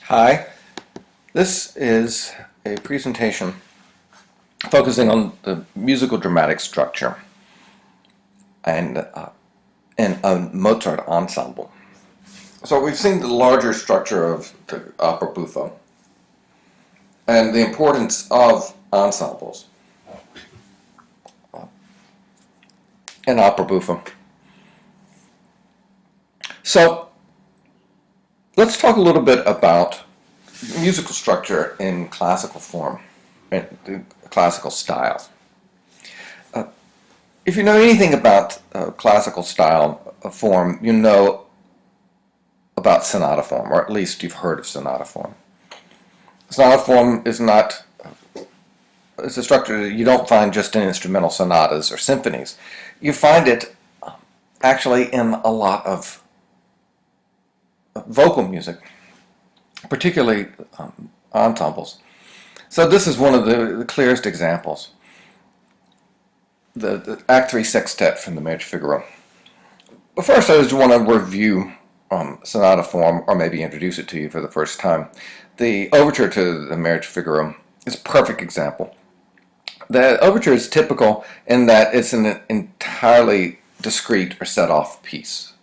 Hi, this is a presentation focusing on the musical dramatic structure and in a Mozart ensemble. So we've seen the larger structure of the opera buffa and the importance of ensembles in opera buffa. So let's talk a little bit about musical structure in classical form, in the classical style. If you know anything about classical style form, you know about sonata form, or at least you've heard of sonata form. Sonata form is not, it's a structure that you don't find just in instrumental sonatas or symphonies. You find it actually in a lot of vocal music, particularly ensembles. So this is one of the clearest examples. The Act 3 Sextet from the Marriage of Figaro. But first I just want to review sonata form, or maybe introduce it to you for the first time. The overture to the Marriage of Figaro is a perfect example. The overture is typical in that it's an entirely discrete or set-off piece.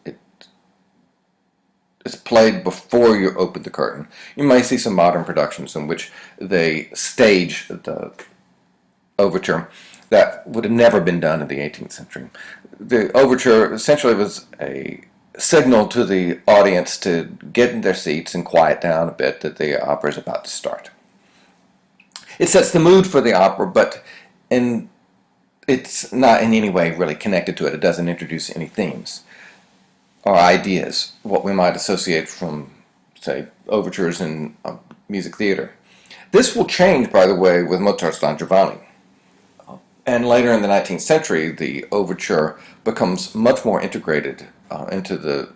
It's played before you open the curtain. You may see some modern productions in which they stage the overture that would have never been done in the 18th century. The overture essentially was a signal to the audience to get in their seats and quiet down a bit, that the opera is about to start. It sets the mood for the opera, but it's not in any way really connected to it. It doesn't introduce any themes or ideas, what we might associate from, say, overtures in music theater. This will change, by the way, with Mozart's Don Giovanni. And later in the 19th century, the overture becomes much more integrated into the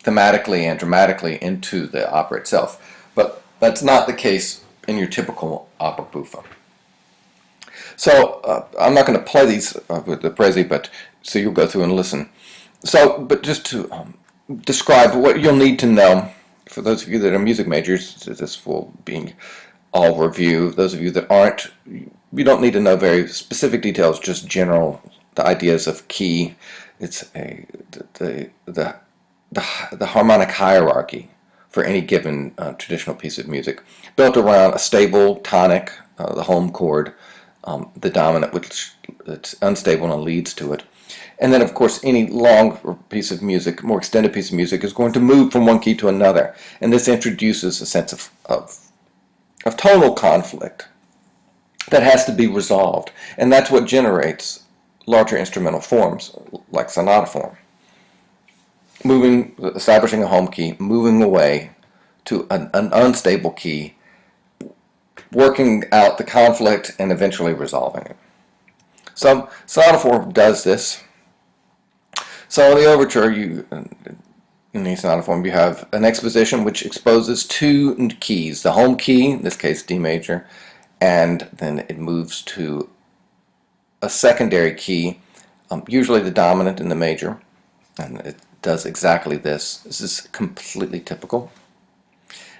thematically and dramatically into the opera itself. But that's not the case in your typical opera buffa. So I'm not going to play these with the Prezi, but so you'll go through and listen. So, but just to describe what you'll need to know, for those of you that are music majors, this will be all review. Those of you that aren't, you don't need to know very specific details, just general, the ideas of key. It's the harmonic hierarchy for any given traditional piece of music, built around a stable tonic, the home chord, the dominant, which it's unstable and leads to it. And then, of course, any long piece of music, more extended piece of music, is going to move from one key to another. And this introduces a sense of tonal conflict that has to be resolved. And that's what generates larger instrumental forms, like sonata form. Establishing a home key, moving away to an unstable key, working out the conflict, and eventually resolving it. So sonata form does this. So in the overture, in the sonata form, you have an exposition which exposes two keys, the home key, in this case D major, and then it moves to a secondary key, usually the dominant in the major, and it does exactly this. This is completely typical.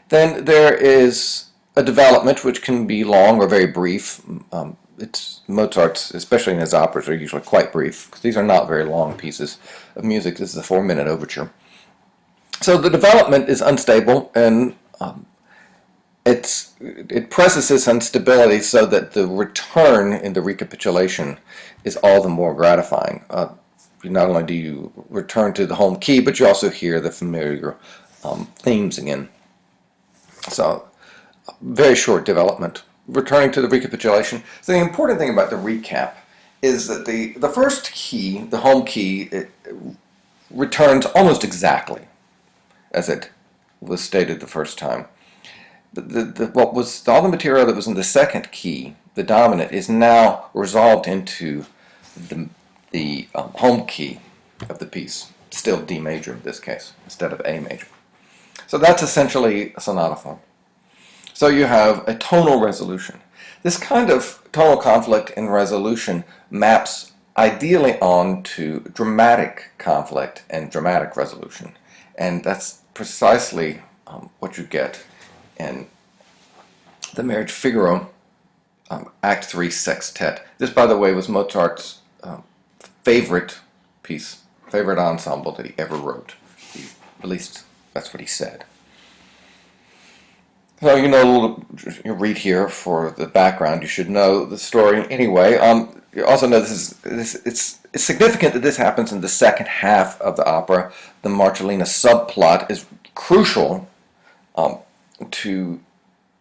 Then there is a development which can be long or very brief. Mozart's, especially in his operas, are usually quite brief, because these are not very long pieces of music. This is a 4-minute overture. So the development is unstable, and it presses this instability so that the return in the recapitulation is all the more gratifying. Not only do you return to the home key, but you also hear the familiar themes again. So, very short development. Returning to the recapitulation. So the important thing about the recap is that the first key, the home key, it returns almost exactly as it was stated the first time. All the material that was in the second key, the dominant, is now resolved into the home key of the piece, still D major in this case, instead of A major. So that's essentially a sonata form. So you have a tonal resolution. This kind of tonal conflict and resolution maps ideally onto dramatic conflict and dramatic resolution. And that's precisely what you get in the Marriage Figaro, Act 3 Sextet. This, by the way, was Mozart's favorite piece, favorite ensemble that he ever wrote. At least that's what he said. So you read here for the background. You should know the story anyway. You also know it's significant that this happens in the second half of the opera. The Marcellina subplot is crucial to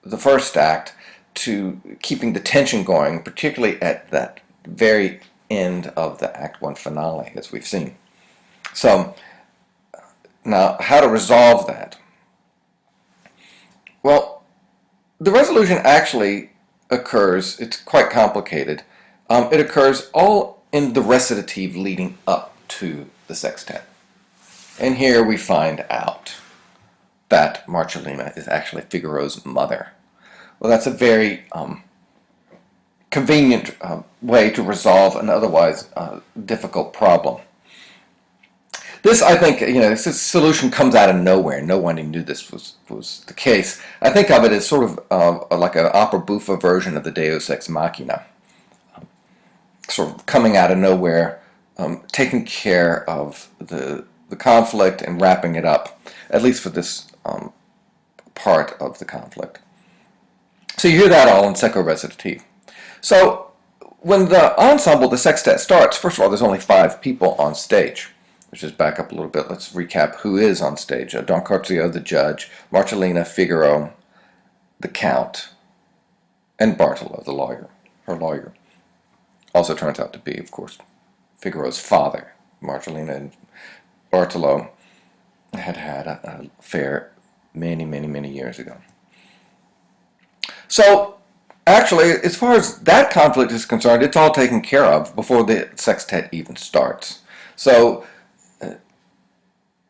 the first act, to keeping the tension going, particularly at that very end of the Act 1 finale, as we've seen. So, now, how to resolve that? Well, the resolution actually occurs, it's quite complicated. It occurs all in the recitative leading up to the sextet. And here we find out that Marcellina is actually Figaro's mother. Well, that's a very convenient way to resolve an otherwise difficult problem. This, I think, this solution comes out of nowhere. No one knew this was the case. I think of it as sort of like an opera buffa version of the Deus Ex Machina. Sort of coming out of nowhere, taking care of the conflict and wrapping it up, at least for this part of the conflict. So you hear that all in secco recitative. So when the ensemble, the sextet, starts, first of all, there's only 5 people on stage. Let's just back up a little bit. Let's recap who is on stage. Don Curzio, the judge, Marcellina, Figaro, the count, and Bartolo, the lawyer, her lawyer. Also turns out to be, of course, Figaro's father. Marcellina and Bartolo had an affair many years ago. So, actually, as far as that conflict is concerned, it's all taken care of before the sextet even starts. So,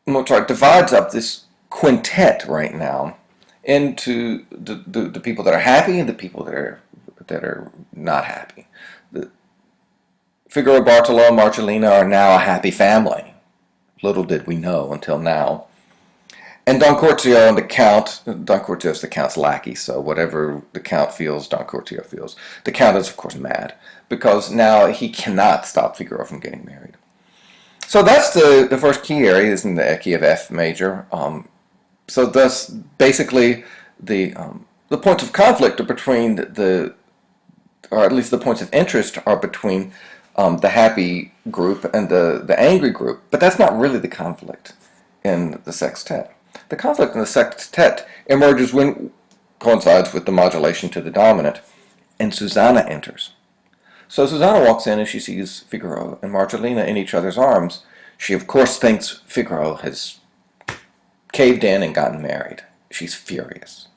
Mozart divides up this quintet right now into the people that are happy and the people that are not happy. Figaro, Bartolo, and Marcellina are now a happy family. Little did we know until now. And Don Curzio and the Count, Don Curzio is the Count's lackey, so whatever the Count feels, Don Curzio feels. The Count is, of course, mad, because now he cannot stop Figaro from getting married. So that's the first key area, is in the key of F major. So thus, basically, the points of conflict are between or at least the points of interest are between the happy group and the angry group. But that's not really the conflict in the sextet. The conflict in the sextet emerges coincides with the modulation to the dominant, and Susanna enters. So Susanna walks in and she sees Figaro and Marcellina in each other's arms. She, of course, thinks Figaro has caved in and gotten married. She's furious.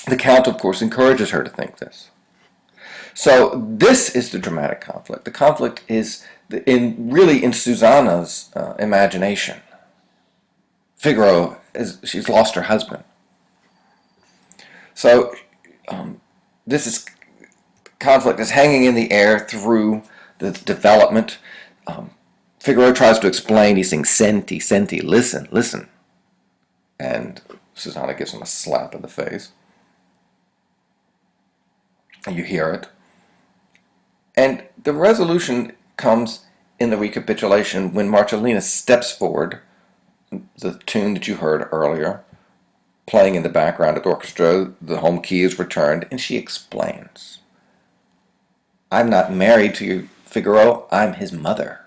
The Count, of course, encourages her to think this. So this is the dramatic conflict. The conflict is really in Susanna's imagination. Figaro, she's lost her husband. So this conflict is hanging in the air through the development. Figaro tries to explain. He sings, "Senti, senti, listen, listen." And Susanna gives him a slap in the face. And you hear it. And the resolution comes in the recapitulation when Marcellina steps forward, the tune that you heard earlier, playing in the background of the orchestra, the home key is returned, and she explains. "I'm not married to you, Figaro, I'm his mother."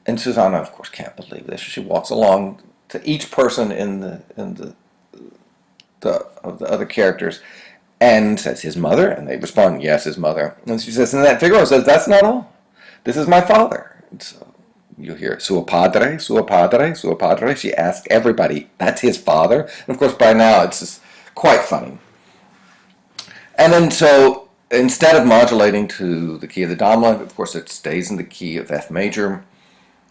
And Susanna, of course, can't believe this. She walks along to each person in the other characters and says, "His mother?" And they respond, "Yes, his mother." And she says, and then Figaro says, "That's not all. This is my father." And so you hear, "Suo padre, suo padre, suo padre." She asks everybody, "That's his father?" And of course, by now, it's just quite funny. And then so, instead of modulating to the key of the dominant, of course, it stays in the key of F major.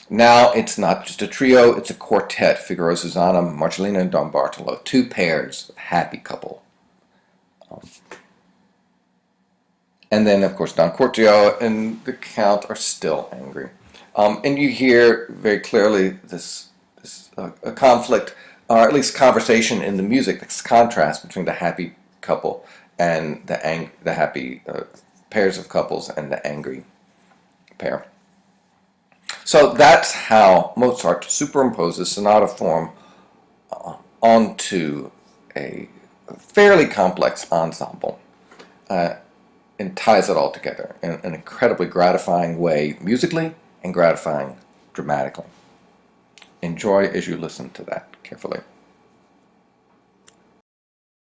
Now it's not just a trio, it's a quartet. Figaro, Susanna, Marcellina, and Don Bartolo. 2 pairs, a happy couple. And then, of course, Don Curzio and the Count are still angry. And you hear very clearly this conflict or at least conversation in the music, this contrast between the happy couple and the happy pairs of couples and the angry pair. So that's how Mozart superimposes sonata form onto a fairly complex ensemble and ties it all together in an incredibly gratifying way musically and gratifying dramatically. Enjoy as you listen to that carefully.